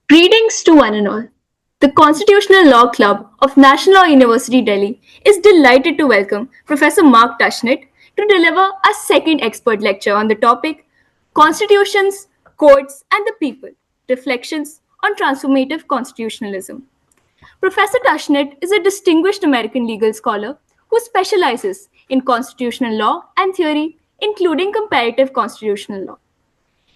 Greetings to one and all. The Constitutional Law Club of National Law University Delhi is delighted to welcome Professor Mark Tushnet to deliver a second expert lecture on the topic Constitutions, Courts and the People, Reflections on Transformative Constitutionalism. Professor Tushnet is a distinguished American legal scholar who specializes in constitutional law and theory, including comparative constitutional law.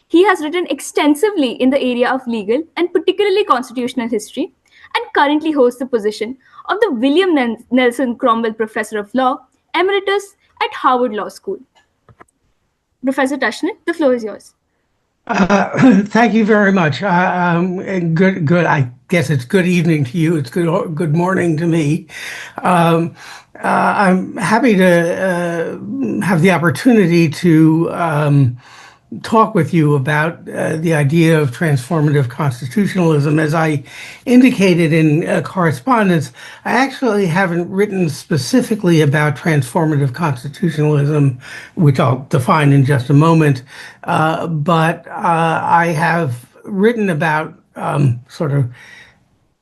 He has written extensively in the area of legal and particularly constitutional history and currently holds the position of the William Nelson Cromwell Professor of Law, Emeritus at Harvard Law School. Professor Tushnet, the floor is yours. Thank you very much. Good. I guess it's good evening to you. It's good morning to me. I'm happy to have the opportunity to talk with you about the idea of transformative constitutionalism. As I indicated in correspondence, I actually haven't written specifically about transformative constitutionalism, which I'll define in just a moment, but I have written about sort of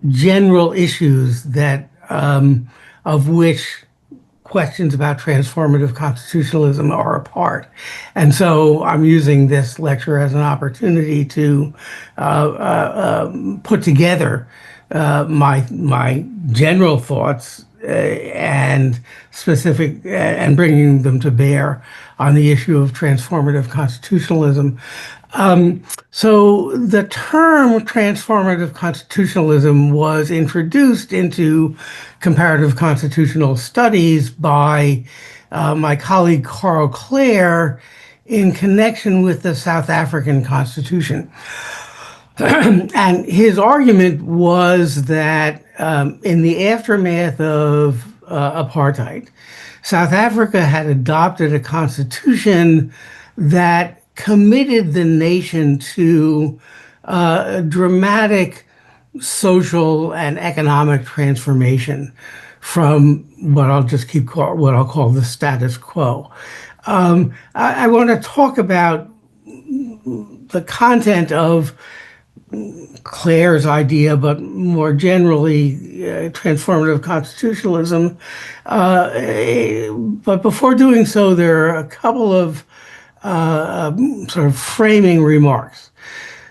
general issues that of which questions about transformative constitutionalism are a part. And so I'm using this lecture as an opportunity to put together my general thoughts and specific and bringing them to bear on the issue of transformative constitutionalism. So the term transformative constitutionalism was introduced into comparative constitutional studies by my colleague Carl Clare in connection with the South African Constitution. And his argument was that in the aftermath of apartheid, South Africa had adopted a constitution that committed the nation to dramatic social and economic transformation from what I'll call the status quo. I want to talk about the content of Clare's idea, but more generally, transformative constitutionalism. But before doing so, there are a couple of sort of framing remarks.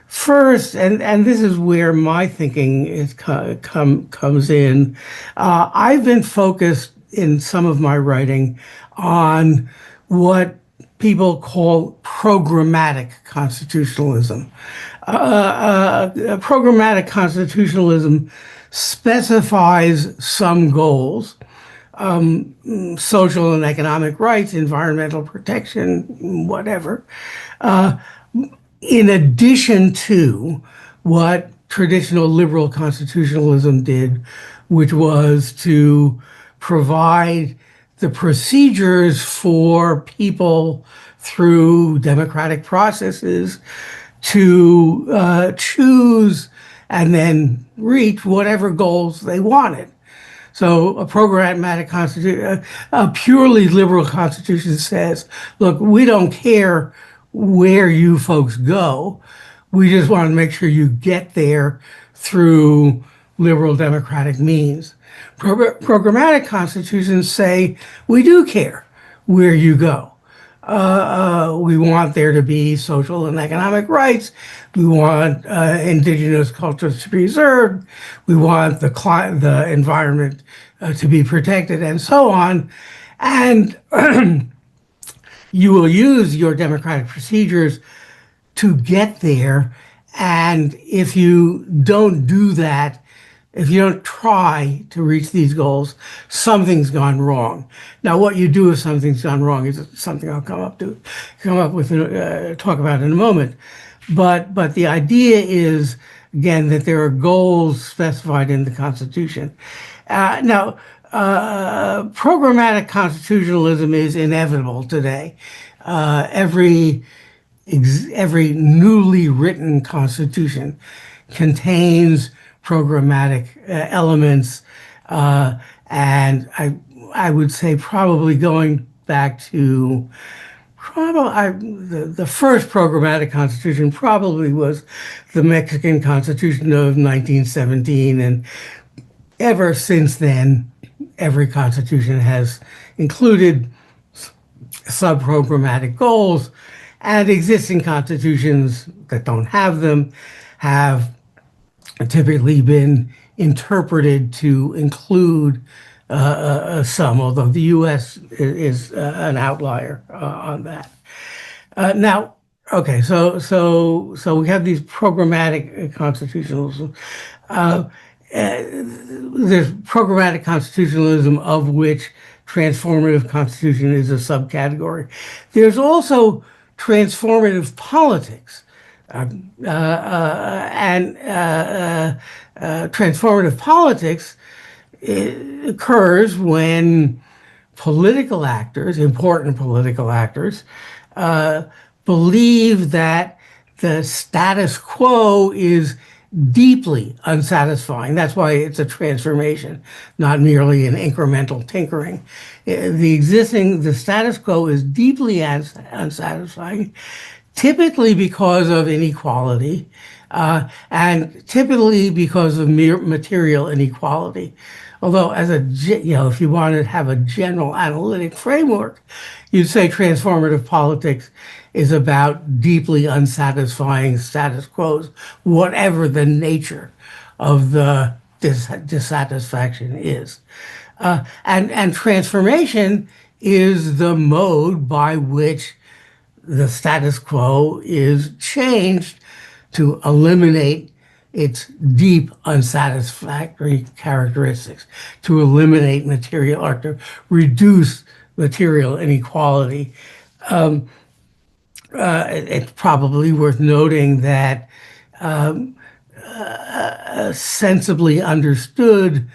First, and this is where my thinking comes in, I've been focused in some of my writing on what people call programmatic constitutionalism. Programmatic constitutionalism specifies some goals, social and economic rights, environmental protection, whatever, in addition to what traditional liberal constitutionalism did, which was to provide the procedures for people through democratic processes to choose and then reach whatever goals they wanted. So a programmatic constitution, a purely liberal constitution says, look, we don't care where you folks go. We just want to make sure you get there through liberal democratic means. Programmatic constitutions say, we do care where you go. We want there to be social and economic rights. We want indigenous cultures to be preserved. We want the environment to be protected and so on. And you will use your democratic procedures to get there. And if you don't do that, if you don't try to reach these goals, something's gone wrong. Now, what you do if something's gone wrong is something I'll talk about in a moment. But the idea is, again, that there are goals specified in the Constitution. Now, programmatic constitutionalism is inevitable today. Every newly written constitution contains programmatic elements, and I would say probably going back to the first programmatic constitution probably was the Mexican Constitution of 1917, and ever since then, every constitution has included sub-programmatic goals, and existing constitutions that don't have them have typically been interpreted to include some, although the U.S. is an outlier on that. Now, okay, so we have these programmatic constitutionalism. There's programmatic constitutionalism, of which transformative constitution is a subcategory. There's also transformative politics. And transformative politics occurs when political actors, important political actors, believe that the status quo is deeply unsatisfying. That's why it's a transformation, not merely an incremental tinkering. The status quo is deeply unsatisfying, typically because of inequality, and typically because of material inequality. Although, if you want to have a general analytic framework, you'd say transformative politics is about deeply unsatisfying status quos, whatever the nature of the dissatisfaction is. And transformation is the mode by which the status quo is changed to eliminate its deep unsatisfactory characteristics, to eliminate material or to reduce material inequality. It's probably worth noting that sensibly understood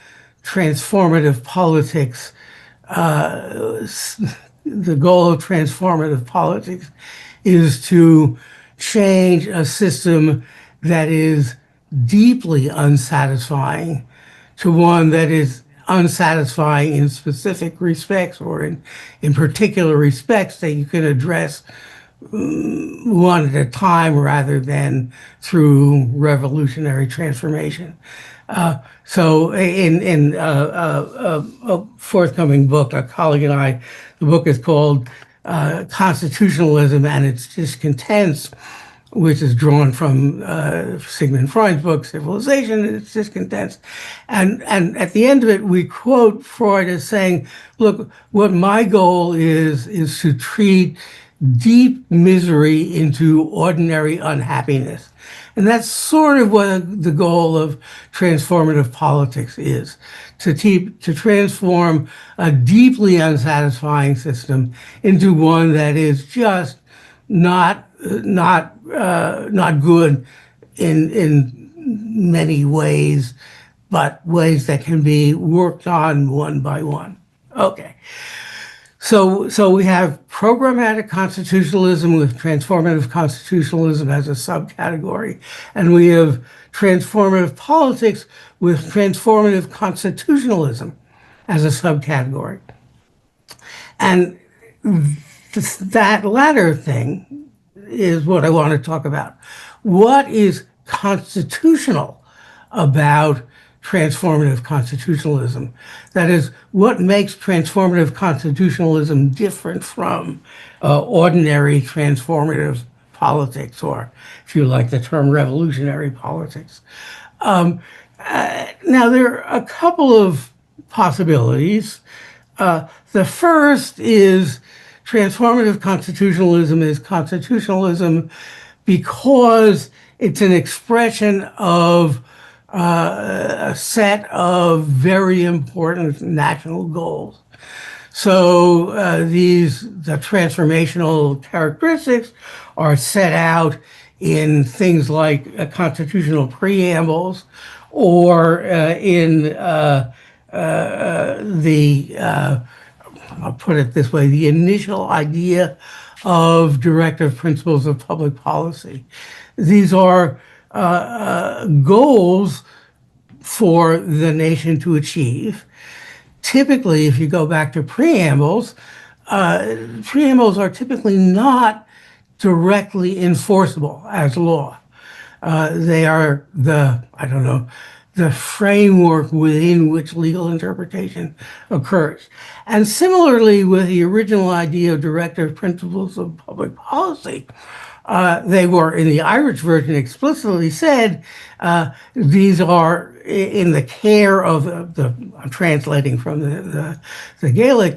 transformative politics, the goal of transformative politics is to change a system that is deeply unsatisfying to one that is unsatisfying in specific respects, or in particular respects that you can address one at a time rather than through revolutionary transformation. So in a forthcoming book, a colleague and I, the book is called Constitutionalism and Its Discontents, which is drawn from Sigmund Freud's book, Civilization and Its Discontents. And at the end of it, we quote Freud as saying, look, what my goal is to treat deep misery into ordinary unhappiness. And that's sort of what the goal of transformative politics is, to transform a deeply unsatisfying system into one that is just not good in many ways, but ways that can be worked on one by one. Okay. So we have programmatic constitutionalism with transformative constitutionalism as a subcategory, and we have transformative politics with transformative constitutionalism as a subcategory. And that latter thing is what I want to talk about. What is constitutional about transformative constitutionalism? That is, what makes transformative constitutionalism different from ordinary transformative politics, or if you like the term, revolutionary politics. Now, there are a couple of possibilities. The first is transformative constitutionalism is constitutionalism because it's an expression of a set of very important national goals. So the transformational characteristics are set out in things like constitutional preambles, or I'll put it this way, the initial idea of directive principles of public policy. These are goals for the nation to achieve. Typically, if you go back to preambles, preambles are typically not directly enforceable as law. They are I don't know, the framework within which legal interpretation occurs. And similarly, with the original idea of directive principles of public policy, they were in the Irish version explicitly said these are in the care of I'm translating from the Gaelic.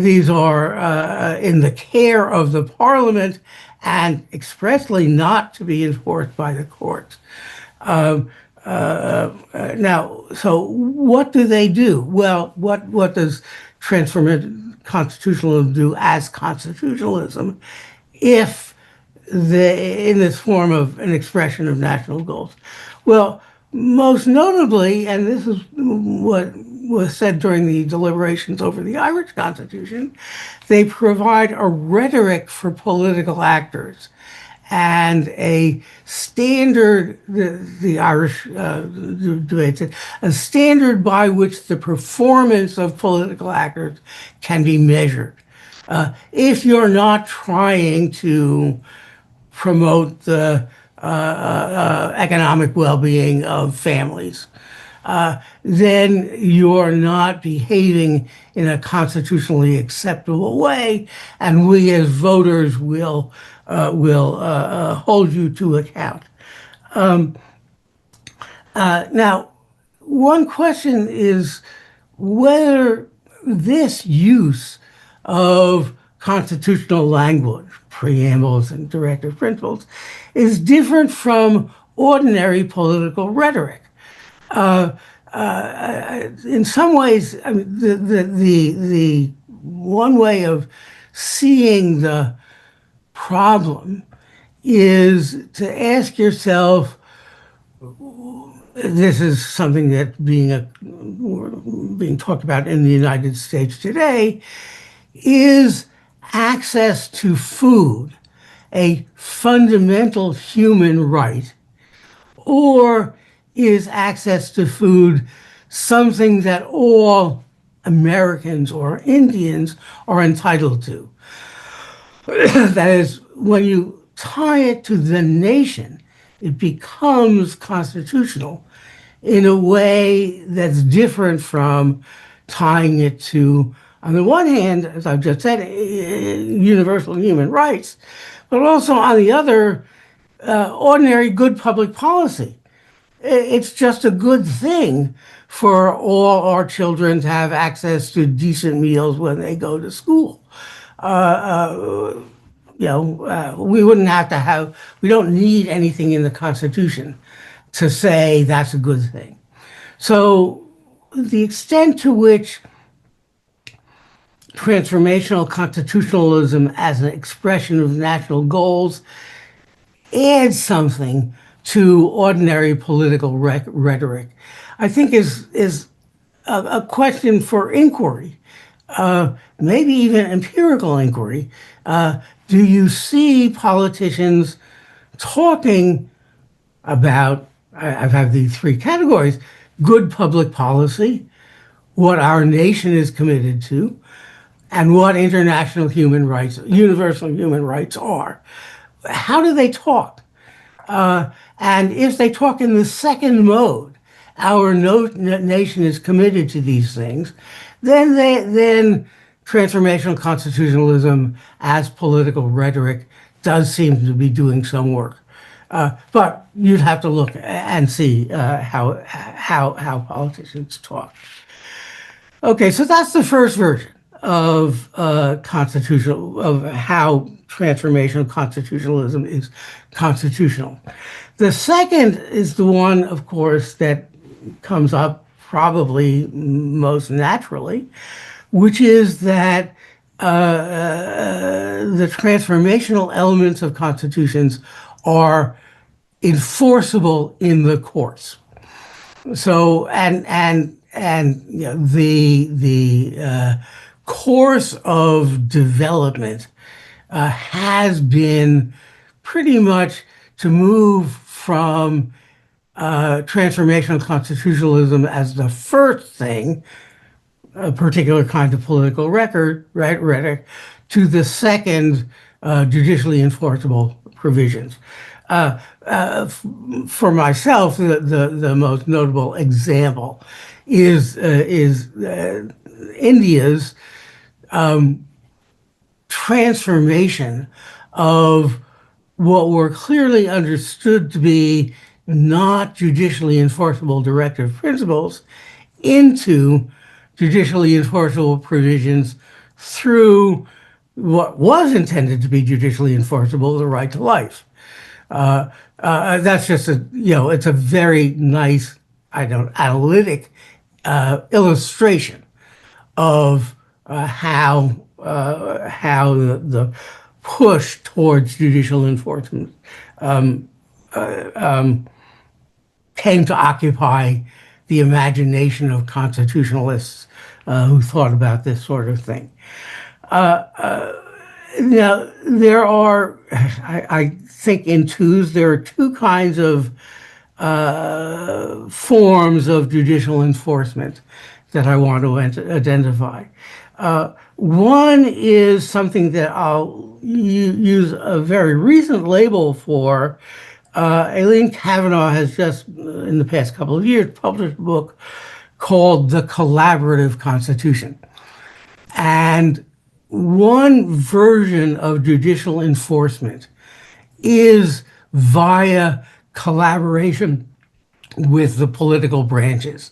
These are in the care of the Parliament and expressly not to be enforced by the courts. Now, so what do they do? Well, what does transformative constitutionalism do as constitutionalism if in this form of an expression of national goals? Well, most notably, and this is what was said during the deliberations over the Irish Constitution, they provide a rhetoric for political actors and a standard, the Irish debate said, a standard by which the performance of political actors can be measured. If you're not trying to promote the economic well-being of families, then you're not behaving in a constitutionally acceptable way, and we as voters will hold you to account. Now, one question is whether this use of constitutional language, preambles and directive principles, is different from ordinary political rhetoric. In some ways, I mean, the one way of seeing the problem is to ask yourself, this is something that being talked about in the United States today, is access to food a fundamental human right, or is access to food something that all Americans or Indians are entitled to? That is, when you tie it to the nation, it becomes constitutional in a way that's different from tying it to, on the one hand, as I've just said, universal human rights, but also on the other, ordinary good public policy. It's just a good thing for all our children to have access to decent meals when they go to school. We don't need anything in the Constitution to say that's a good thing. So the extent to which transformational constitutionalism as an expression of national goals adds something to ordinary political rhetoric, I think is a question for inquiry, maybe even empirical inquiry. Do you see politicians talking about, I've had these three categories: good public policy, what our nation is committed to, and what international human rights, universal human rights are? How do they talk? And if they talk in the second mode, our nation is committed to these things, then transformational constitutionalism as political rhetoric does seem to be doing some work. But you'd have to look and see how politicians talk. Okay, so that's the first version of of how transformational constitutionalism is constitutional. The second is the one, of course, that comes up probably most naturally, which is that the transformational elements of constitutions are enforceable in the courts. So the course of development has been pretty much to move from transformational constitutionalism as the first thing, a particular kind of political rhetoric to the second judicially enforceable provisions. For myself, the most notable example is India's transformation of what were clearly understood to be not judicially enforceable directive principles into judicially enforceable provisions through what was intended to be judicially enforceable, the right to life. That's just it's a very nice, analytic illustration of how the push towards judicial enforcement came to occupy the imagination of constitutionalists who thought about this sort of thing. Now, there are, I think there are two kinds of forms of judicial enforcement that I want to identify. One is something that I'll use a very recent label for. Aileen Cavanaugh has just, in the past couple of years, published a book called The Collaborative Constitution. And one version of judicial enforcement is via collaboration with the political branches.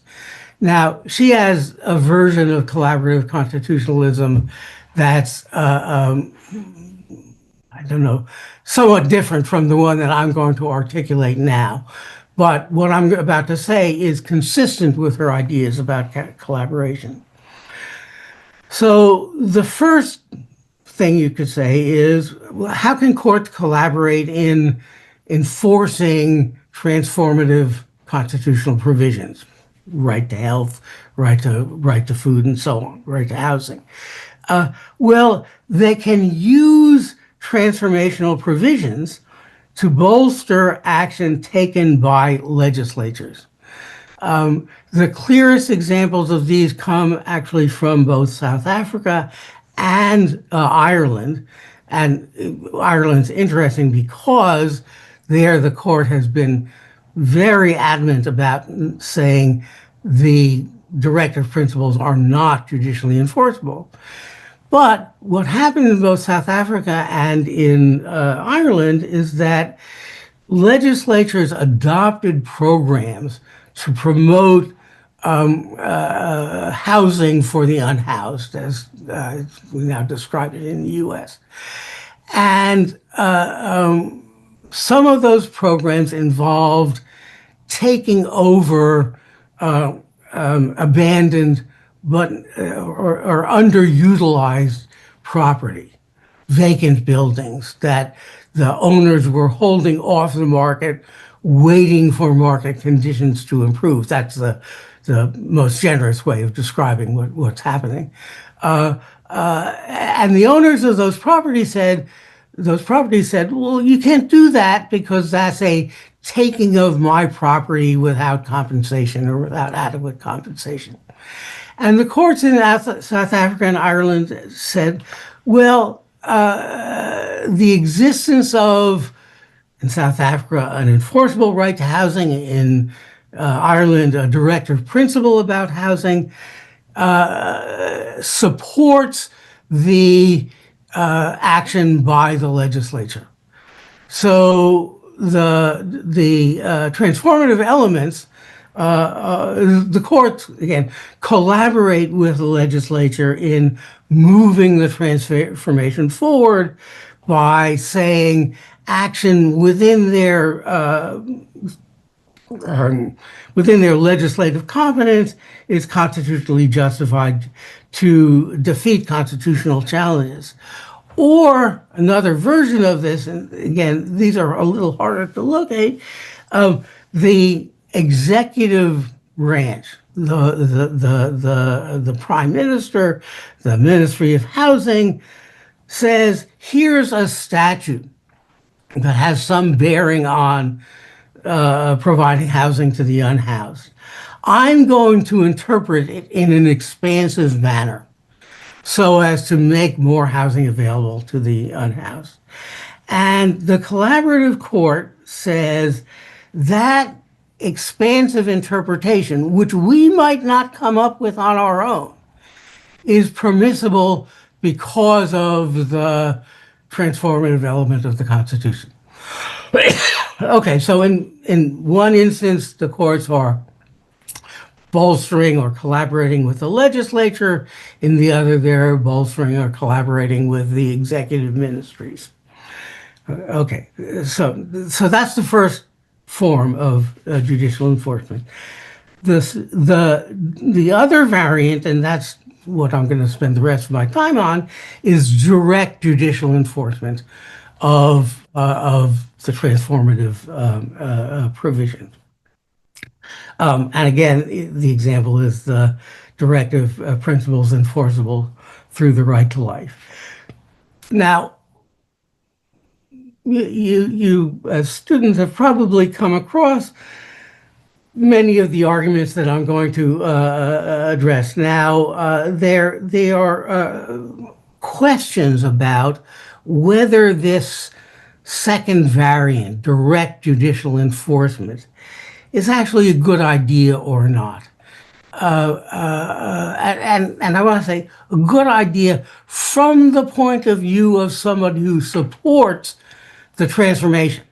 Now, she has a version of collaborative constitutionalism that's, somewhat different from the one that I'm going to articulate now. But what I'm about to say is consistent with her ideas about collaboration. So the first thing you could say is, how can courts collaborate in enforcing transformative constitutional provisions? Right to health, right to food, and so on, right to housing. Well, they can use transformational provisions to bolster action taken by legislatures. The clearest examples of these come actually from both South Africa and Ireland. And Ireland's interesting because there the court has been very adamant about saying the directive principles are not judicially enforceable. But what happened in both South Africa and in Ireland is that legislatures adopted programs to promote housing for the unhoused, as we now describe it in the U.S. And some of those programs involved taking over abandoned or underutilized property, vacant buildings that the owners were holding off the market, waiting for market conditions to improve. That's the most generous way of describing what's happening. And the owners of those properties said, well, you can't do that because that's a taking of my property without compensation or without adequate compensation. And the courts in South Africa and Ireland said, well, the existence of, in South Africa, an enforceable right to housing, in Ireland, a directive principle about housing, supports the action by the legislature. So the transformative elements, the courts, again, collaborate with the legislature in moving the transformation forward by saying action within their legislative competence is constitutionally justified to defeat constitutional challenges. Or another version of this, and again, these are a little harder to locate, the executive branch, the prime minister, the Ministry of Housing, says, here's a statute that has some bearing on providing housing to the unhoused. I'm going to interpret it in an expansive manner so as to make more housing available to the unhoused. And the collaborative court says that expansive interpretation, which we might not come up with on our own, is permissible because of the transformative element of the Constitution. Okay, so in one instance, the courts are bolstering or collaborating with the legislature. In the other, they're bolstering or collaborating with the executive ministries. Okay, so that's the first form of judicial enforcement. The other variant, and that's what I'm going to spend the rest of my time on, is direct judicial enforcement of the transformative provisions. And again, the example is the directive principles enforceable through the right to life. Now, you as students have probably come across many of the arguments that I'm going to address now. There are questions about whether this second variant, direct judicial enforcement, is actually a good idea or not. And I want to say a good idea from the point of view of somebody who supports the transformation.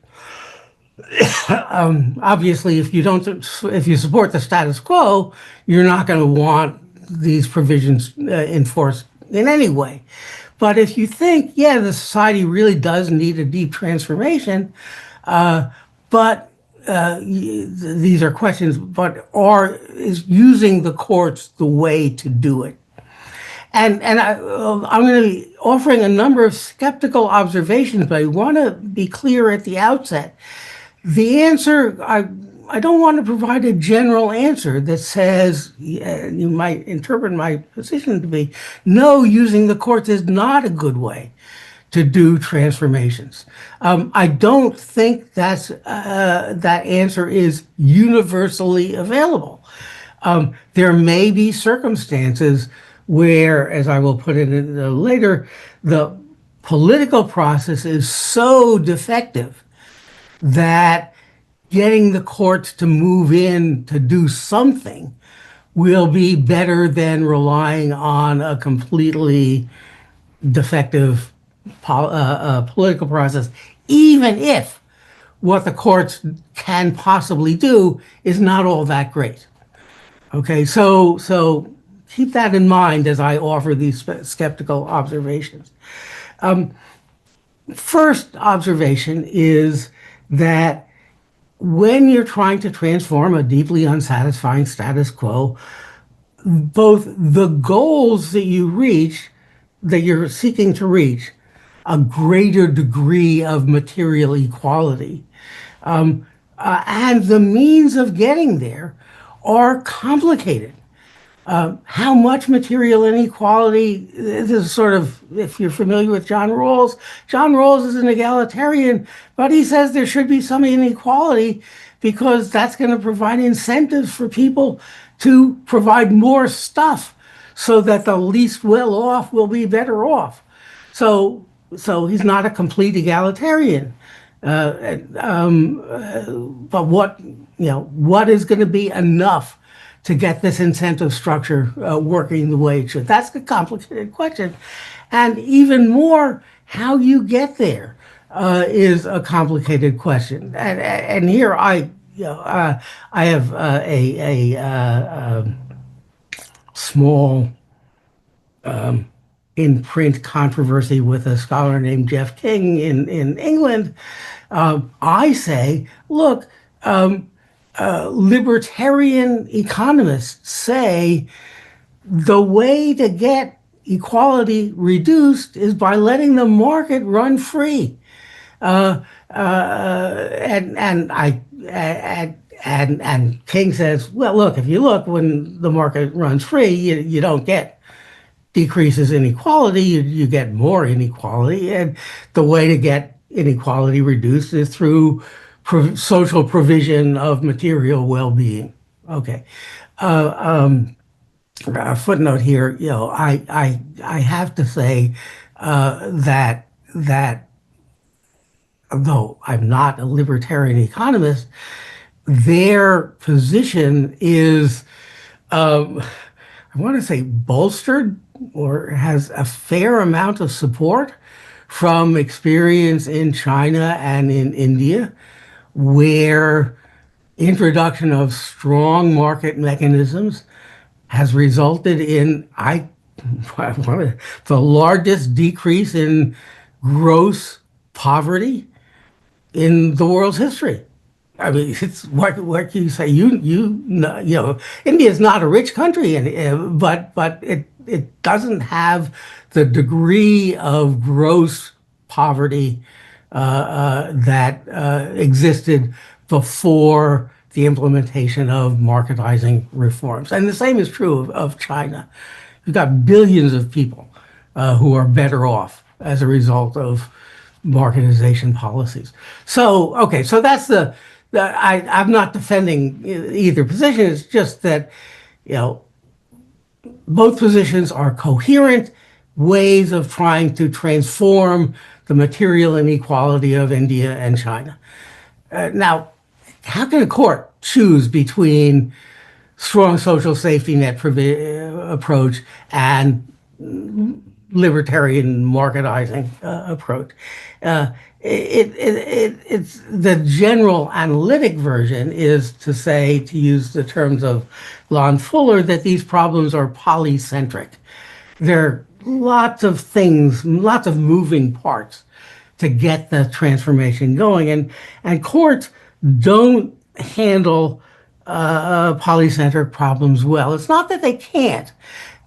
Obviously, if you support the status quo, you're not going to want these provisions enforced in any way. But if you think, yeah, the society really does need a deep transformation, but these are questions, but is using the courts the way to do it? And I'm going to be offering a number of skeptical observations, but I want to be clear at the outset. The answer, I don't want to provide a general answer that says, you might interpret my position to be, no, using the courts is not a good way to do transformations. I don't think that answer is universally available. There may be circumstances where, as I will put it later, the political process is so defective that getting the courts to move in to do something will be better than relying on a completely defective political process, even if what the courts can possibly do is not all that great. Okay, so keep that in mind as I offer these skeptical observations. First observation is that when you're trying to transform a deeply unsatisfying status quo, both the goals that you're seeking to reach, a greater degree of material equality, and the means of getting there are complicated. How much material inequality, this is sort of, if you're familiar with John Rawls is an egalitarian, but he says there should be some inequality because that's going to provide incentives for people to provide more stuff so that the least well off will be better off. So he's not a complete egalitarian. But what is going to be enough to get this incentive structure working the way it should? That's a complicated question. And even more, how you get there is a complicated question. And here I have a small in-print controversy with a scholar named Jeff King in England. I say, look, libertarian economists say the way to get equality reduced is by letting the market run free. And King says, well, look, if you look when the market runs free, you don't get decreases in inequality, you get more inequality. And the way to get inequality reduced is through social provision of material well-being. Okay. Uh, um, a footnote here. I have to say that though I'm not a libertarian economist, their position is, I want to say, bolstered or has a fair amount of support from experience in China and in India, where introduction of strong market mechanisms has resulted in the largest decrease in gross poverty in the world's history. I mean, it's what can you say? India is not a rich country, but it doesn't have the degree of gross poverty that existed before the implementation of marketizing reforms. And the same is true of China. You've got billions of people who are better off as a result of marketization policies. So, okay, so I'm not defending either position. It's just that, you know, both positions are coherent ways of trying to transform the material inequality of India and China. Now, how can a court choose between strong social safety net approach and libertarian marketizing approach? It's the general analytic version is to say, to use the terms of Lon Fuller, that these problems are polycentric. There are lots of things, lots of moving parts to get the transformation going, and courts don't handle polycentric problems well. It's not that they can't.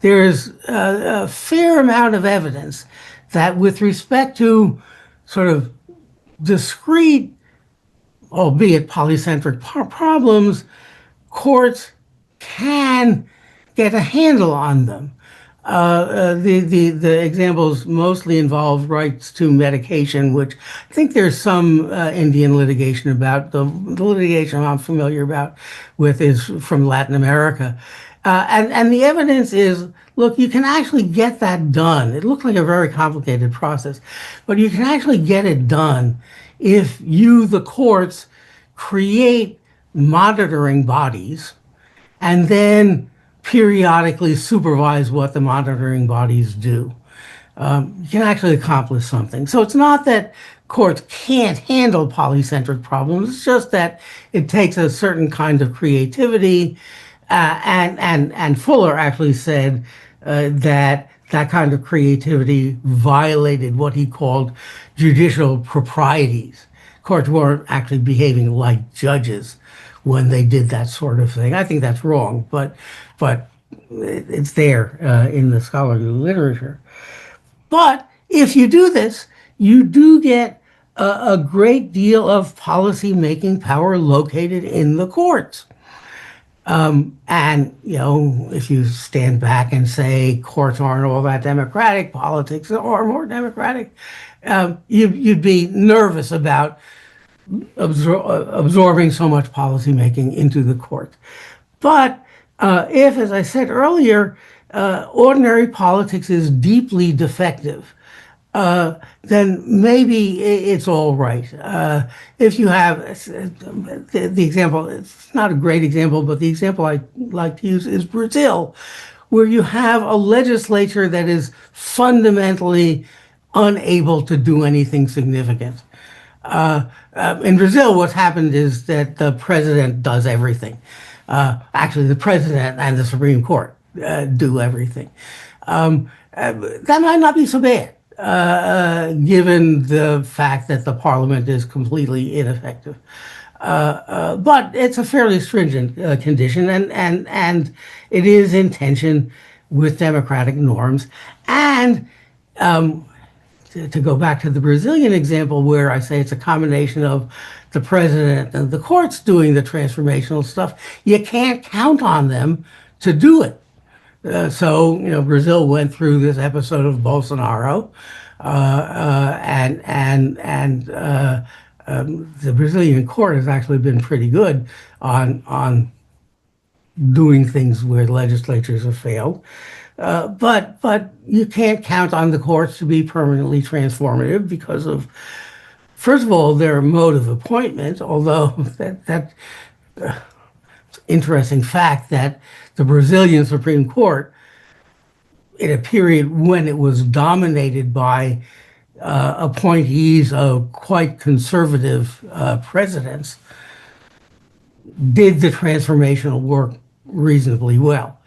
There's a fair amount of evidence that with respect to sort of discrete, albeit polycentric problems, courts can get a handle on them. The examples mostly involve rights to medication, which I think there's some Indian litigation about. The litigation I'm familiar with is from Latin America. And the evidence is, look, you can actually get that done. It looks like a very complicated process, but you can actually get it done if you, the courts, create monitoring bodies and then periodically supervise what the monitoring bodies do. You can actually accomplish something. So it's not that courts can't handle polycentric problems. It's just that it takes a certain kind of creativity. And Fuller actually said that kind of creativity violated what he called judicial proprieties. Courts weren't actually behaving like judges when they did that sort of thing. I think that's wrong, but it's there in the scholarly literature. But if you do this, you do get a great deal of policy making power located in the courts. And, if you stand back and say courts aren't all that democratic, politics are more democratic, you'd be nervous about absorbing so much policymaking into the court. But if, as I said earlier, ordinary politics is deeply defective, then maybe it's all right. If you have the example, it's not a great example, but the example I like to use is Brazil, where you have a legislature that is fundamentally unable to do anything significant. In Brazil, what's happened is that the president does everything. Actually, the president and the Supreme Court do everything. That might not be so bad, given the fact that the parliament is completely ineffective. But it's a fairly stringent condition, and it is in tension with democratic norms. And to go back to the Brazilian example, where I say it's a combination of the president and the courts doing the transformational stuff, you can't count on them to do it. So Brazil went through this episode of Bolsonaro, and the Brazilian court has actually been pretty good on doing things where legislatures have failed. But you can't count on the courts to be permanently transformative because of, first of all, their mode of appointment, although that interesting fact that the Brazilian Supreme Court, in a period when it was dominated by appointees of quite conservative presidents, did the transformational work reasonably well.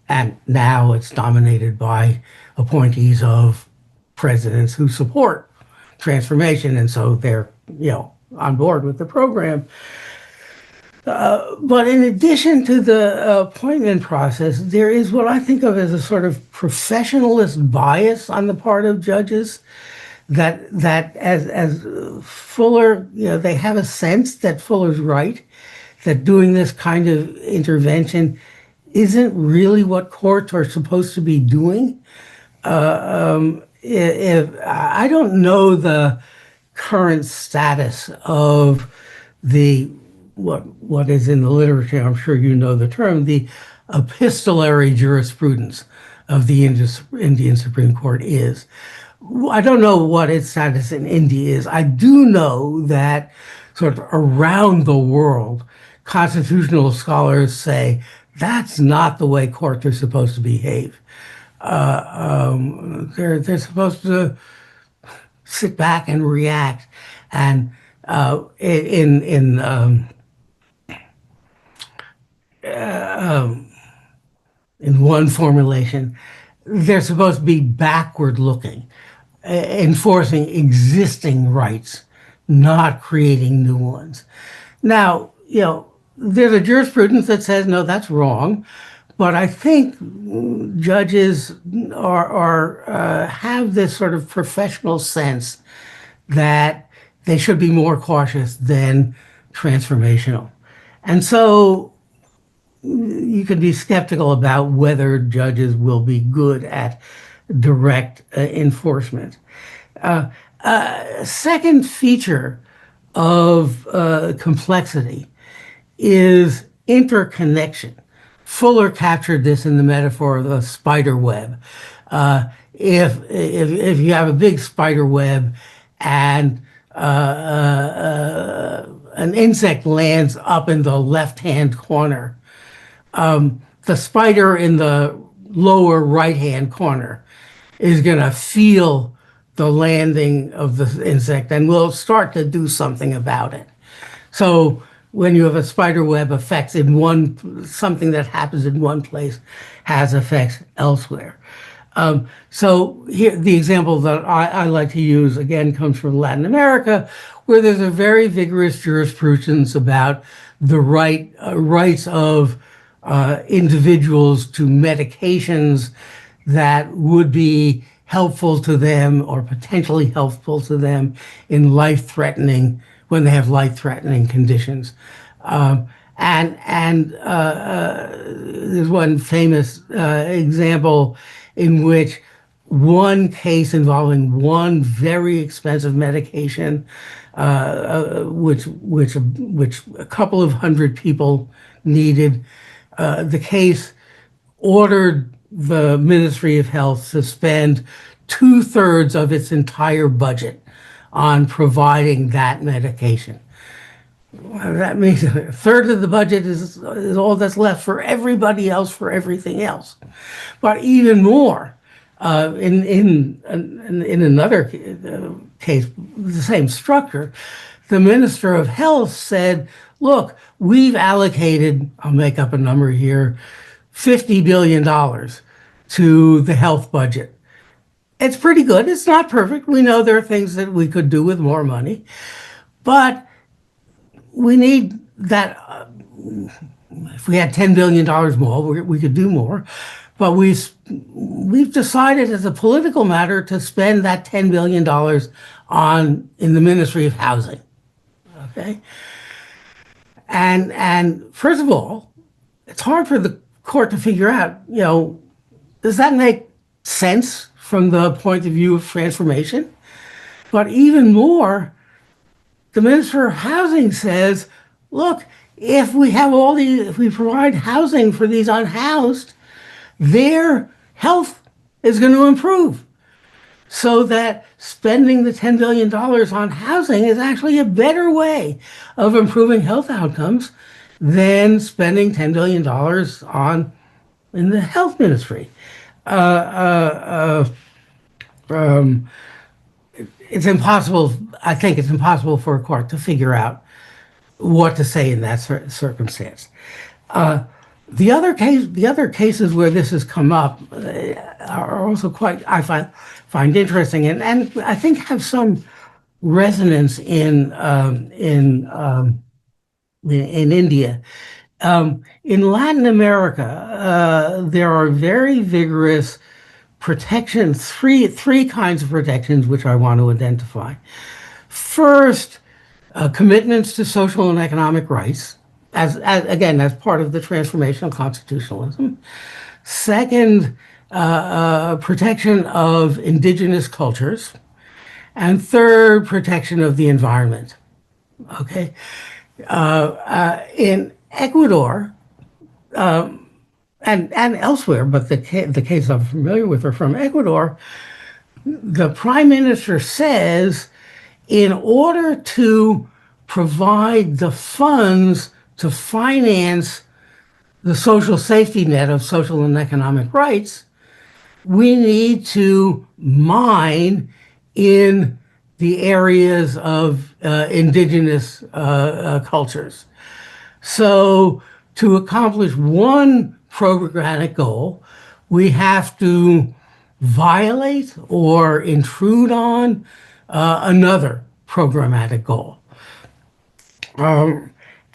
And now it's dominated by appointees of presidents who support transformation, and so they're, on board with the program. But in addition to the appointment process, there is what I think of as a sort of professionalist bias on the part of judges. That as Fuller, they have a sense that Fuller's right, that doing this kind of intervention isn't really what courts are supposed to be doing. If I don't know the current status of the what is in the literature, I'm sure you know the term, the epistolary jurisprudence of the Indian Supreme Court is. I don't know what its status in India is. I do know that sort of around the world, constitutional scholars say that's not the way courts are supposed to behave. They're supposed to sit back and react. And in one formulation, they're supposed to be backward looking, enforcing existing rights, not creating new ones. Now, there's a jurisprudence that says, no, that's wrong. But I think judges have this sort of professional sense that they should be more cautious than transformational. And so you can be skeptical about whether judges will be good at direct enforcement. Second feature of complexity is interconnection. Fuller captured this in the metaphor of the spider web. If you have a big spider web and an insect lands up in the left-hand corner, the spider in the lower right-hand corner is going to feel the landing of the insect and will start to do something about it. So when you have a spider web effects in something that happens in one place has effects elsewhere. So here, the example that I like to use, again, comes from Latin America, where there's a very vigorous jurisprudence about the rights of individuals to medications that would be helpful to them or potentially helpful to them in when they have life-threatening conditions. There's one famous example in which one case involving one very expensive medication, which a couple of hundred people needed, the case ordered the Ministry of Health to spend 2/3 of its entire budget on providing that medication. That means 1/3 of the budget is all that's left for everybody else, for everything else. But even more, in another case, the same structure, the Minister of Health said, look, we've allocated, I'll make up a number here, $50 billion to the health budget. It's pretty good. It's not perfect. We know there are things that we could do with more money, but we need that. If we had $10 billion more, we could do more. But we've decided as a political matter to spend that $10 billion in the Ministry of Housing. Okay. And first of all, it's hard for the court to figure out, does that make sense from the point of view of transformation? But even more, the Minister of Housing says, look, if we provide housing for these unhoused, their health is going to improve. So that spending the $10 billion on housing is actually a better way of improving health outcomes than spending $10 billion on in the health ministry. It's impossible. I think it's impossible for a court to figure out what to say in that circumstance. The other cases where this has come up are also quite find interesting, and I think have some resonance in India. In Latin America, there are very vigorous protections, three kinds of protections which I want to identify. First, commitments to social and economic rights, as part of the transformational constitutionalism. Second, protection of indigenous cultures. And third, protection of the environment. Okay. In Ecuador, and elsewhere, but the case I'm familiar with are from Ecuador, the prime minister says, in order to provide the funds to finance the social safety net of social and economic rights, we need to mine in the areas of indigenous cultures. So to accomplish one programmatic goal, we have to violate or intrude on another programmatic goal.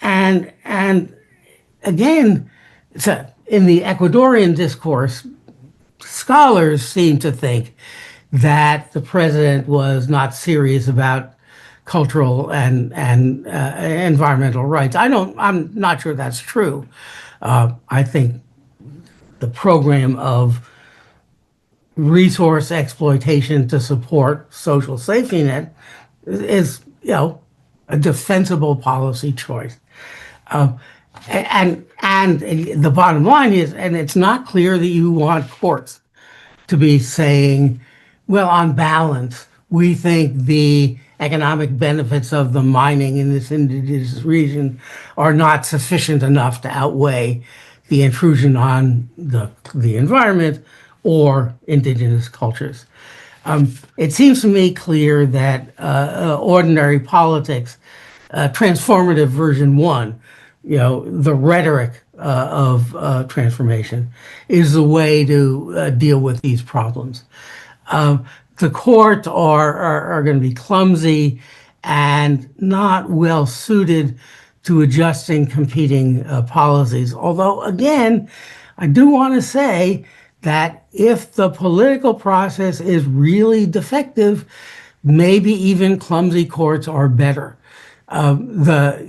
And again, so in the Ecuadorian discourse, scholars seem to think that the president was not serious about cultural and environmental rights. I'm not sure that's true. I think the program of resource exploitation to support social safety net is, a defensible policy choice. And the bottom line is, and it's not clear that you want courts to be saying, well, on balance, we think the economic benefits of the mining in this indigenous region are not sufficient enough to outweigh the intrusion on the environment or indigenous cultures. It seems to me clear that ordinary politics, transformative version one, the rhetoric of transformation, is the way to deal with these problems. The courts are going to be clumsy and not well suited to adjusting competing policies. Although, again, I do want to say that if the political process is really defective, maybe even clumsy courts are better. This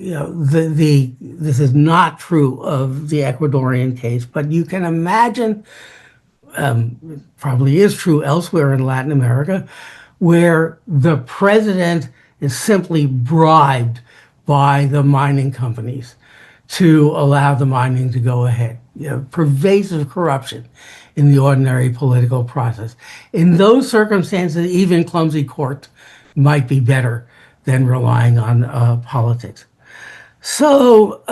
is not true of the Ecuadorian case, but you can imagine, probably is true elsewhere in Latin America, where the president is simply bribed by the mining companies to allow the mining to go ahead. Pervasive corruption in the ordinary political process. In those circumstances, even clumsy courts might be better than relying on politics. So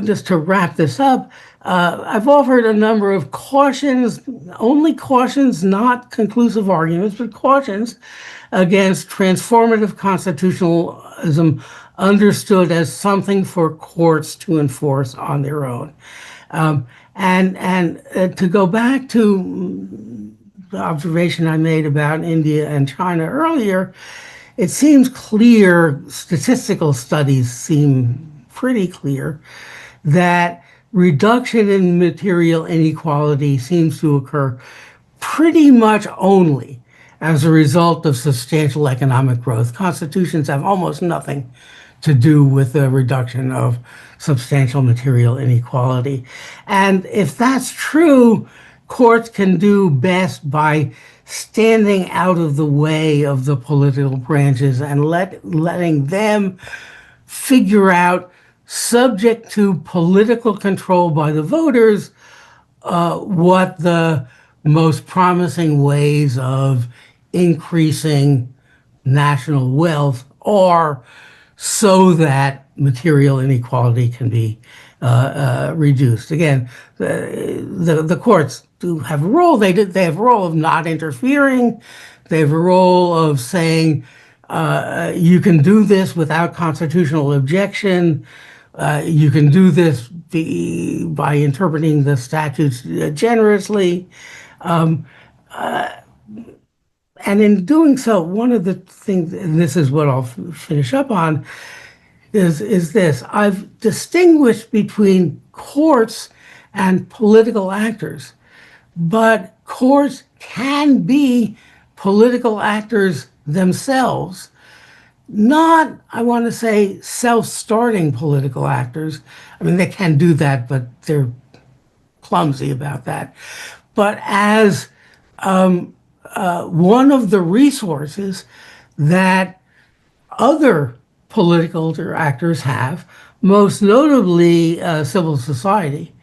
just to wrap this up, I've offered a number of cautions, only cautions, not conclusive arguments, but cautions against transformative constitutionalism understood as something for courts to enforce on their own. And to go back to the observation I made about India and China earlier, it seems clear, statistical studies seem pretty clear, that reduction in material inequality seems to occur pretty much only as a result of substantial economic growth. Constitutions have almost nothing to do with the reduction of substantial material inequality. And if that's true, courts can do best by standing out of the way of the political branches and letting them figure out, subject to political control by the voters, what the most promising ways of increasing national wealth are, so that material inequality can be reduced. Again, the courts do have a role. They have a role of not interfering. They have a role of saying you can do this without constitutional objection. You can do this by interpreting the statutes generously. And in doing so, one of the things, and this is what I'll finish up on, is this. I've distinguished between courts and political actors, but courts can be political actors themselves. Not, I want to say, self-starting political actors. I mean, they can do that, but they're clumsy about that. But as one of the resources that other political actors have, most notably civil society,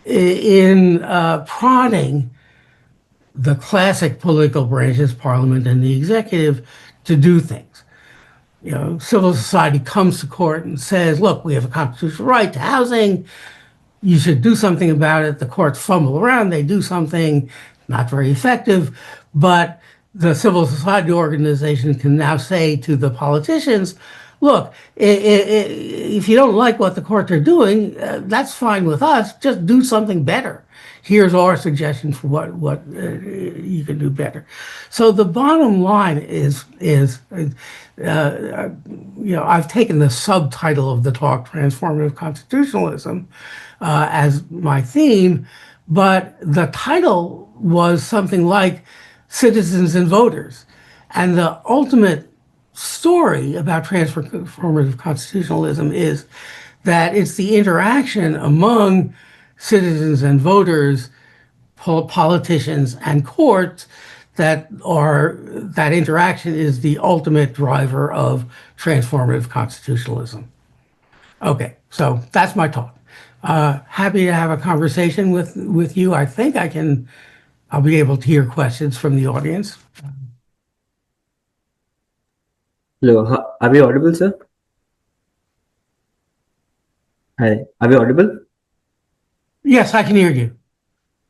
in prodding the classic political branches, parliament and the executive, to do things. Civil society comes to court and says, look, we have a constitutional right to housing. You should do something about it. The courts fumble around. They do something, not very effective. But the civil society organization can now say to the politicians, look, if you don't like what the courts are doing, that's fine with us. Just do something better. Here's our suggestion for what you can do better. So the bottom line is I've taken the subtitle of the talk, Transformative Constitutionalism, as my theme, but the title was something like Citizens and Voters. And the ultimate story about transformative constitutionalism is that it's the interaction among citizens and voters, politicians and courts that interaction is the ultimate driver of transformative constitutionalism. Okay, so that's my talk. Happy to have a conversation with you. I think I'll be able to hear questions from the audience. Hello, are we audible, sir? Hi, are we audible? Yes, I can hear you.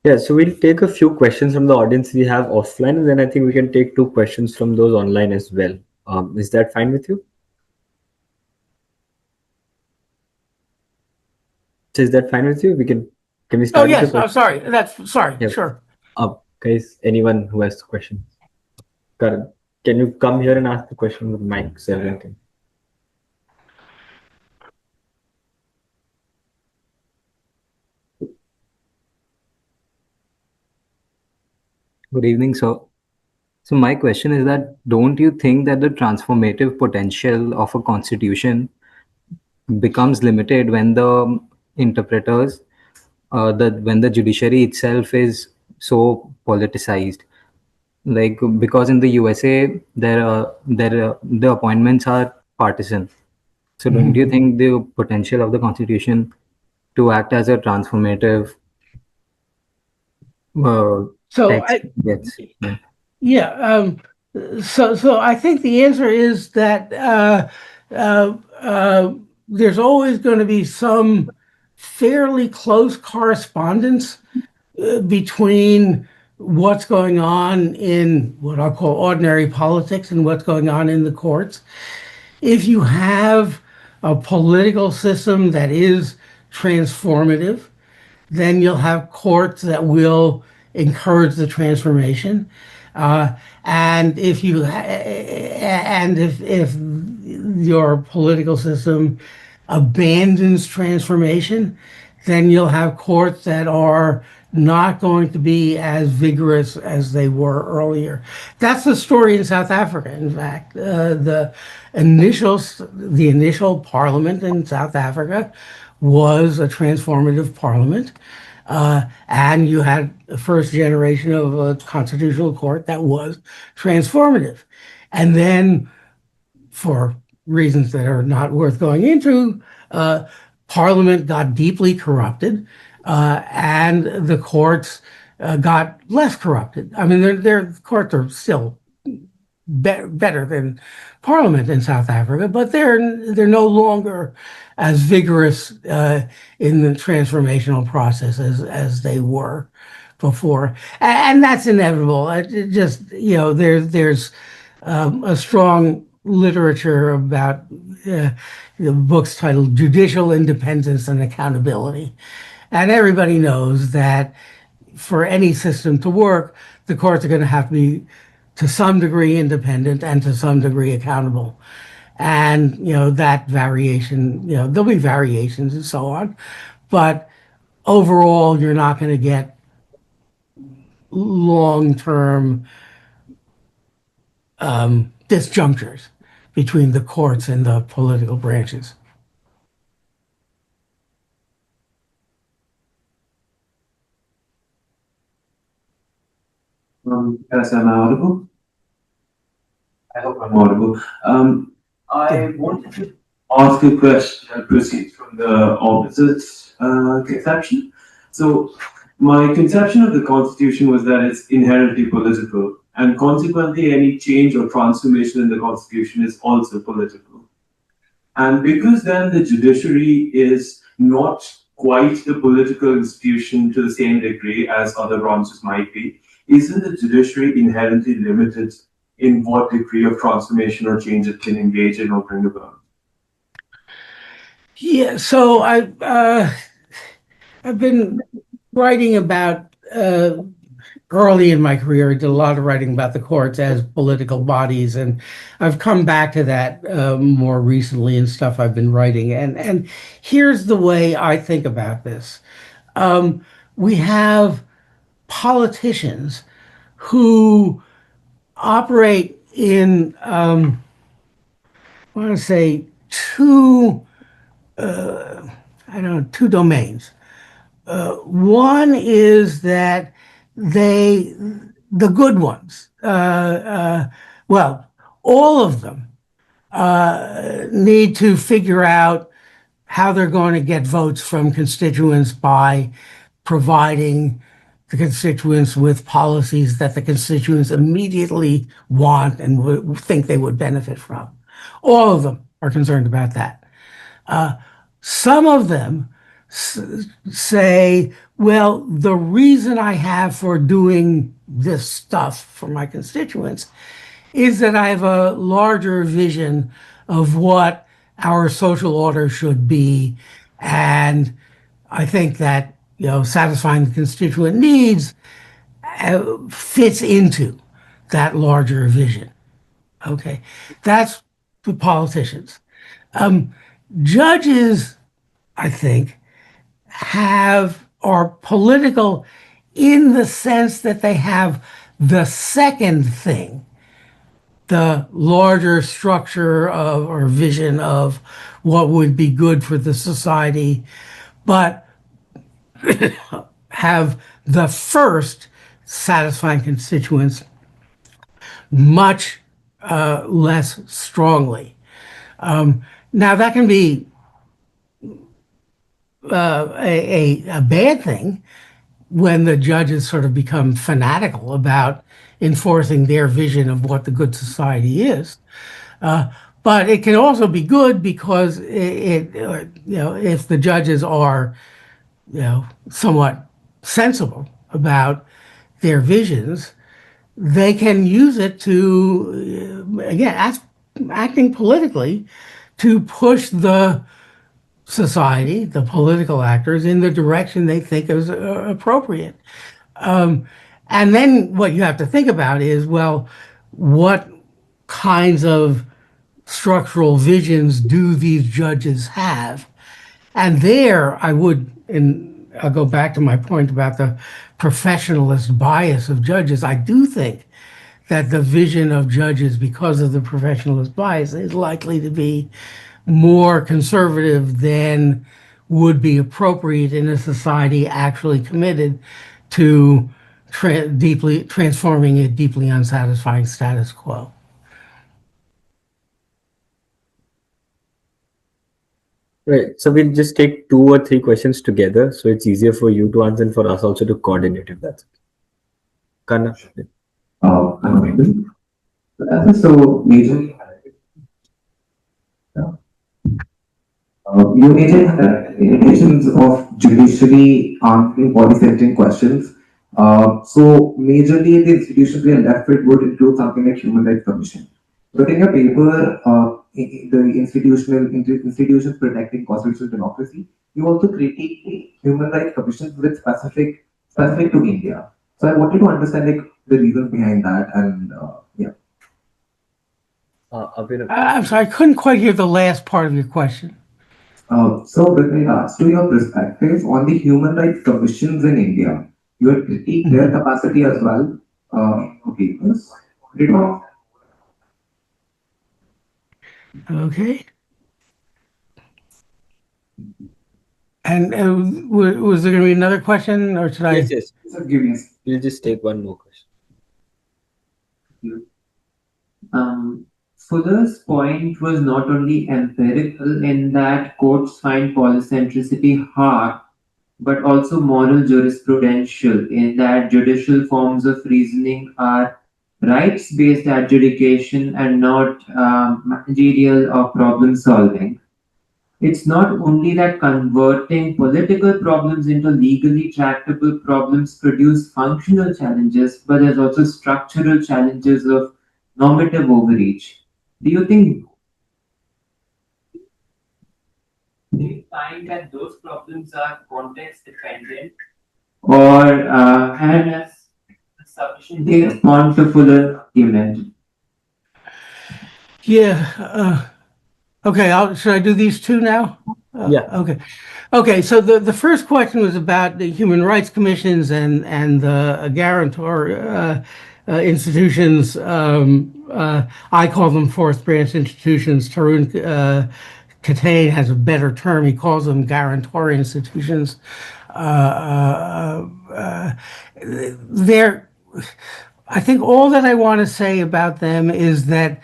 Yeah, so we'll take a few questions from the audience we have offline, and then I think we can take 2 questions from those online as well. Is that fine with you? So is that fine with you? Can we start? Oh yes, I'm sorry. Sorry. Yeah. Sure. Guys, anyone who has questions, Karan, can you come here and ask the question with mics and everything? Good evening, sir. So my question is that don't you think that the transformative potential of a constitution becomes limited when the interpreters, when the judiciary itself is so politicized? Like, because in the USA, the appointments are partisan. So don't you think the potential of the constitution to act as a transformative text yeah. So I think the answer is that there's always going to be some fairly close correspondence between what's going on in what I'll call ordinary politics and what's going on in the courts. If you have a political system that is transformative, then you'll have courts that will encourage the transformation. And if your political system abandons transformation, then you'll have courts that are not going to be as vigorous as they were earlier. That's the story in South Africa. In fact, the initial parliament in South Africa was a transformative parliament. And you had the first generation of a constitutional court that was transformative. And then for reasons that are not worth going into, Parliament got deeply corrupted, and the courts got less corrupted. I mean, their courts are still better than Parliament in South Africa, but they're no longer as vigorous in the transformational process as they were before, and that's inevitable. It just there's a strong literature about books titled Judicial Independence and Accountability, and everybody knows that for any system to work, the courts are going to have to be to some degree independent and to some degree accountable. And, that variation, there'll be variations and so on. But overall, you're not going to get long-term disjunctures between the courts and the political branches. Yes, am I audible? I hope I'm audible. I wanted to ask a question, proceed from the opposite conception. So, my conception of the Constitution was that it's inherently political, and consequently, any change or transformation in the Constitution is also political. And because then the judiciary is not quite a political institution to the same degree as other branches might be, isn't the judiciary inherently limited in what degree of transformation or change it can engage in or bring about? Yeah, so I've been writing about early in my career. I did a lot of writing about the courts as political bodies, and I've come back to that more recently in stuff I've been writing. And here's the way I think about this: we have politicians who operate in I want to say two two domains. One is that the good ones, well, all of them need to figure out how they're going to get votes from constituents by providing the constituents with policies that the constituents immediately want and would think they would benefit from. All of them are concerned about that. Some of them say, well, the reason I have for doing this stuff for my constituents is that I have a larger vision of what our social order should be. And I think that, satisfying the constituent needs fits into that larger vision. Okay, that's the politicians. Judges, I think, are political in the sense that they have the second thing, the larger structure of or vision of what would be good for the society, but have the first, satisfying constituents, much less strongly. Now that can be a bad thing when the judges sort of become fanatical about enforcing their vision of what the good society is. But it can also be good because if the judges are, somewhat sensible about their visions, they can use it to, again, acting politically, to push the society, the political actors, in the direction they think is appropriate. And then what you have to think about is, well, what kinds of structural visions do these judges have? And there and I'll go back to my point about the professionalist bias of judges. I do think that the vision of judges, because of the professionalist bias, is likely to be more conservative than would be appropriate in a society actually committed to transforming a deeply unsatisfying status quo. Right. So we'll just take 2 or 3 questions together, so it's easier for you to answer and for us also to coordinate if that's okay. Karna. I'm Michael. So, majorly, you majorly indications of judiciary answering policy-centering questions. So, majorly, the institutions we are left with would include something like Human Rights Commission. But in your paper, the institutions protecting constitutional democracy, you also critique the Human Rights Commissions with specific to India. So, I wanted to understand like the reasons behind that, and yeah. Abhinav. I'm sorry, I couldn't quite hear the last part of your question. So, with regards to your perspective on the human rights commissions in India, you have critiqued their capacity as well. Okay, yes. Did not- Okay. And was there going to be another question, or should I? Yes. Sir, give me a second. We'll just take one more question. Fuller's point was not only empirical in that courts find polycentricity hard, but also moral jurisprudential in that judicial forms of reasoning are rights-based adjudication and not managerial or problem solving. It's not only that converting political problems into legally tractable problems produce functional challenges, but there's also structural challenges of normative overreach. Do you think do you find that those problems are context dependent or and as sufficiently respond to fuller argument? Yeah. Okay. Should I do these two now? Yeah. Okay. Okay. So the first question was about the human rights commissions and the guarantor institutions. I call them fourth branch institutions. Tarun Kataen has a better term. He calls them guarantor institutions. They're, I think all that I want to say about them is that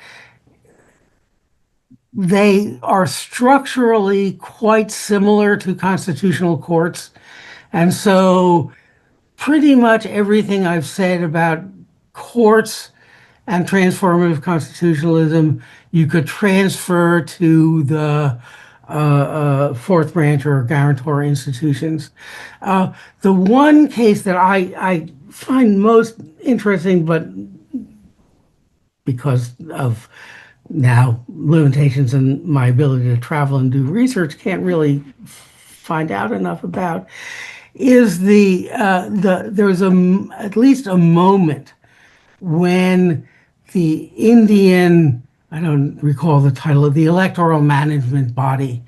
they are structurally quite similar to constitutional courts. And so pretty much everything I've said about courts and transformative constitutionalism, you could transfer to the fourth branch or guarantor institutions. The one case that I find most interesting, but because of now limitations in my ability to travel and do research, can't really find out enough about, is there was at least a moment when the Indian, I don't recall the title of the electoral management body,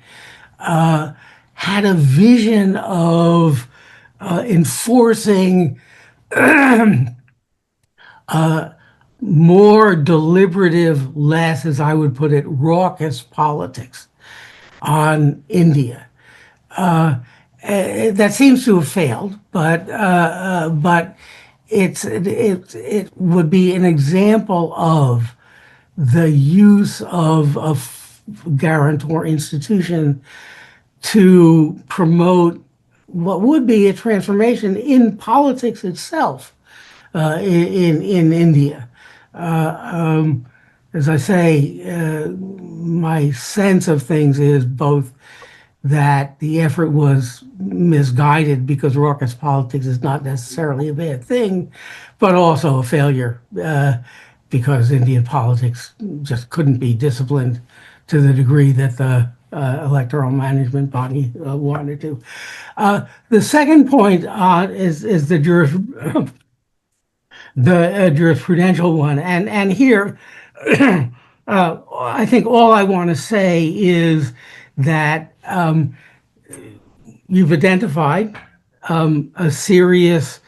had a vision of enforcing more deliberative, less, as I would put it, raucous politics on India. That seems to have failed, but it would be an example of the use of a guarantor institution to promote what would be a transformation in politics itself in India. As I say, my sense of things is both that the effort was misguided because raucous politics is not necessarily a bad thing, but also a failure because Indian politics just couldn't be disciplined to the degree that the electoral management body wanted to. The second point is the jurisprudential one, and here I think all I want to say is that you've identified a serious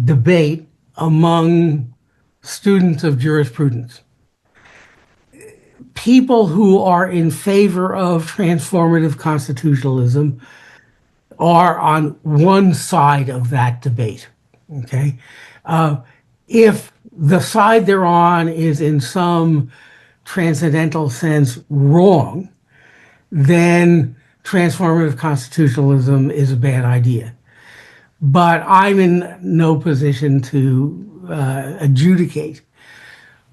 debate among students of jurisprudence. People who are in favor of transformative constitutionalism are on one side of that debate. Okay, if the side they're on is in some transcendental sense wrong, then transformative constitutionalism is a bad idea. But I'm in no position to adjudicate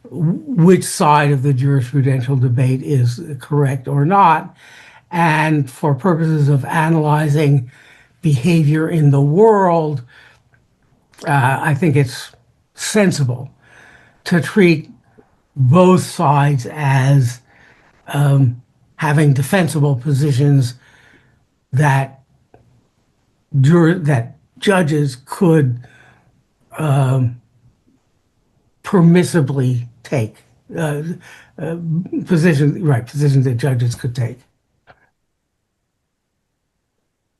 which side of the jurisprudential debate is correct or not. And for purposes of analyzing behavior in the world, I think it's sensible to treat both sides as having defensible positions that judges could permissibly take, positions that judges could take.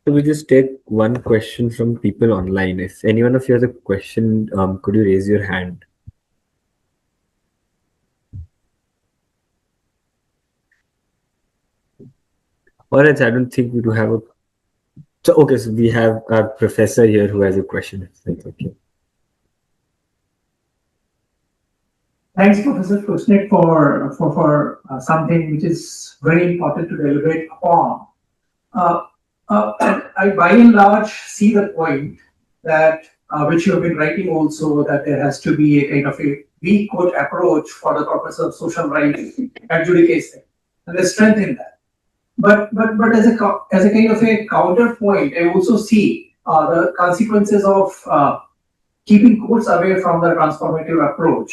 So we just take one question from people online. If anyone of you has a question, could you raise your hand? Or else I don't think we do have a. So okay, so we have a professor here who has a question. Okay. Thanks, Professor Tushnet, for something which is very important to deliberate upon. I, by and large, see the point that which you have been writing also, that there has to be a kind of a weak court approach for the purpose of social rights adjudication, and there's strength in that. But as a kind of a counterpoint, I also see the consequences of keeping courts away from the transformative approach.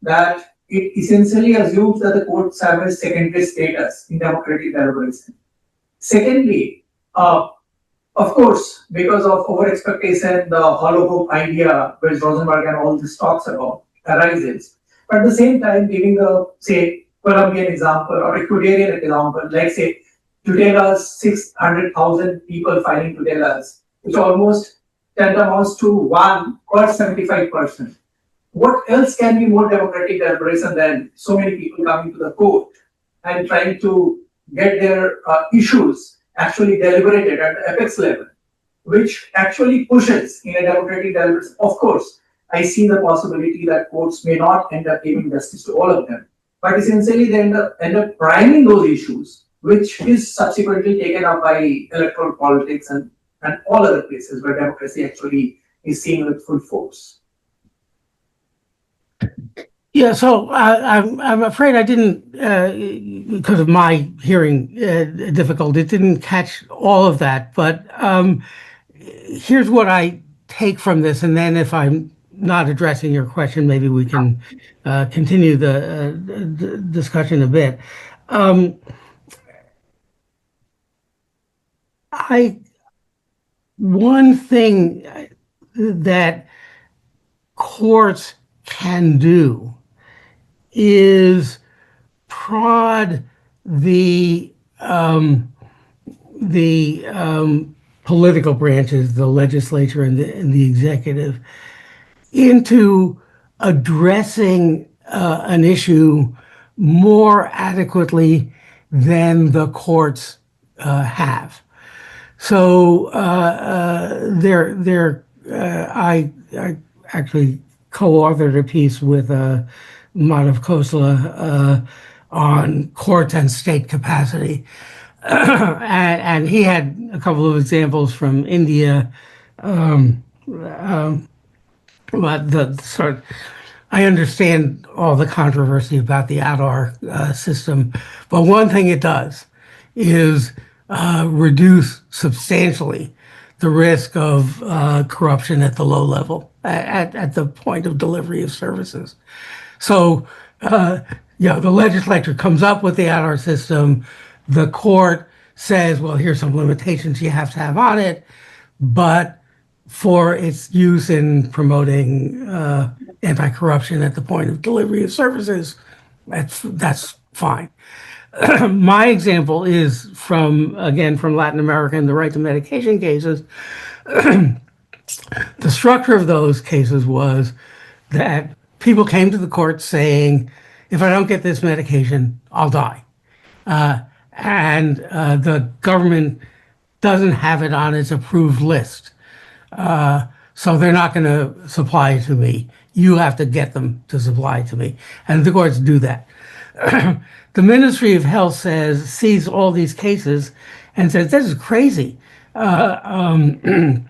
That it essentially assumes that the courts have a secondary status in democratic deliberation. Secondly, of course, because of over expectation, the hollow hope idea, which Rosenberg and all this talks about, arises. But at the same time, giving the, say, Colombian example or Ecuadorian example, like say, tutelas, 600,000 people filing tutelas, which almost tantamounts to 1 per 75%. What else can be more democratic deliberation than so many people coming to the court and trying to get their issues actually deliberated at the apex level, which actually pushes in a democratic deliberation. Of course, I see the possibility that courts may not end up giving justice to all of them, but essentially they end up priming those issues, which is subsequently taken up by electoral politics and all other places where democracy actually is seen with full force. Yeah, so I'm afraid I didn't, because of my hearing difficulty, didn't catch all of that. But here's what I take from this, and then if I'm not addressing your question, maybe we can continue the discussion a bit. One thing that courts can do is prod the political branches, the legislature and the executive, into addressing an issue more adequately than the courts have. So I actually co-authored a piece with Madhav Khosla on courts and state capacity. And he had a couple of examples from India. But I understand all the controversy about the Aadhaar system, but one thing it does is reduce substantially the risk of corruption at the low level, at the point of delivery of services. So, the legislature comes up with the Aadhaar system. The court says, well, here's some limitations you have to have on it, but for its use in promoting anti-corruption at the point of delivery of services, that's fine. My example is from Latin America and the right to medication cases. The structure of those cases was that people came to the court saying, if I don't get this medication, I'll die. And the government doesn't have it on its approved list. So they're not going to supply it to me. You have to get them to supply it to me. And the courts do that. the Ministry of Health sees all these cases and says, this is crazy. The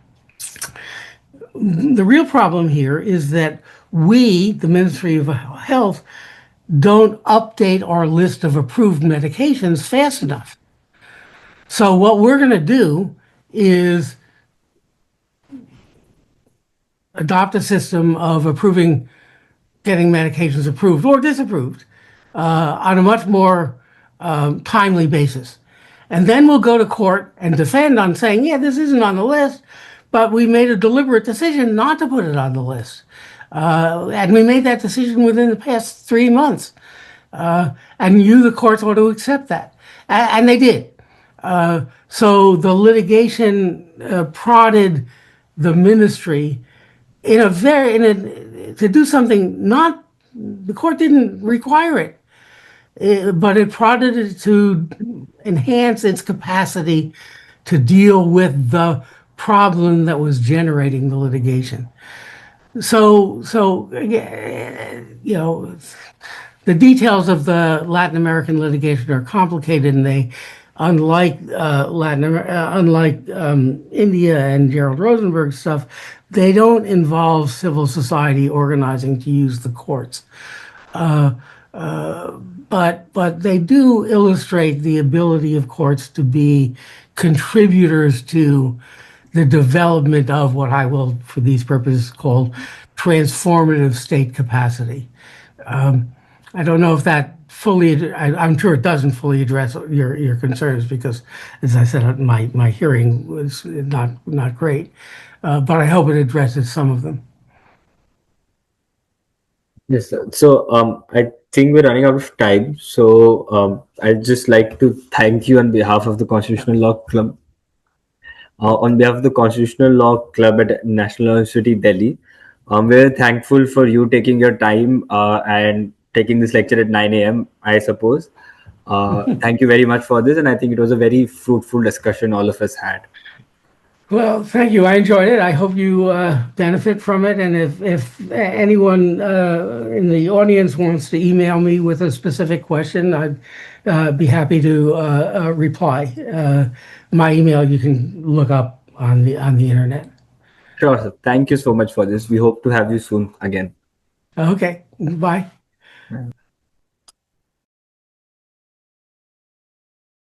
real problem here is that we, the Ministry of Health, don't update our list of approved medications fast enough. So what we're going to do is adopt a system of getting medications approved or disapproved on a much more timely basis. And then we'll go to court and defend on saying, yeah, this isn't on the list, but we made a deliberate decision not to put it on the list. And we made that decision within the past 3 months. And you, the courts, ought to accept that. And they did. So the litigation prodded the ministry to do something not, the court didn't require it, but it prodded it to enhance its capacity to deal with the problem that was generating the litigation. So you know, the details of the Latin American litigation are complicated, and they, unlike India and Gerald Rosenberg's stuff, they don't involve civil society organizing to use the courts. But they do illustrate the ability of courts to be contributors to the development of what I will, for these purposes, call transformative state capacity. I don't know if that I'm sure it doesn't fully address your concerns because, as I said, my hearing was not great, but I hope it addresses some of them. Yes, sir. So I think we're running out of time. So I'd just like to thank you on behalf of the Constitutional Law Club. On behalf of the Constitutional Law Club at National University, Delhi, we're thankful for you taking your time and taking this lecture at 9 a.m., I suppose. Thank you very much for this. And I think it was a very fruitful discussion all of us had. Well, thank you. I enjoyed it. I hope you benefit from it. And if anyone in the audience wants to email me with a specific question, I'd be happy to reply. My email you can look up on the internet. Sure, sir. Thank you so much for this. We hope to have you soon again. Okay. Bye.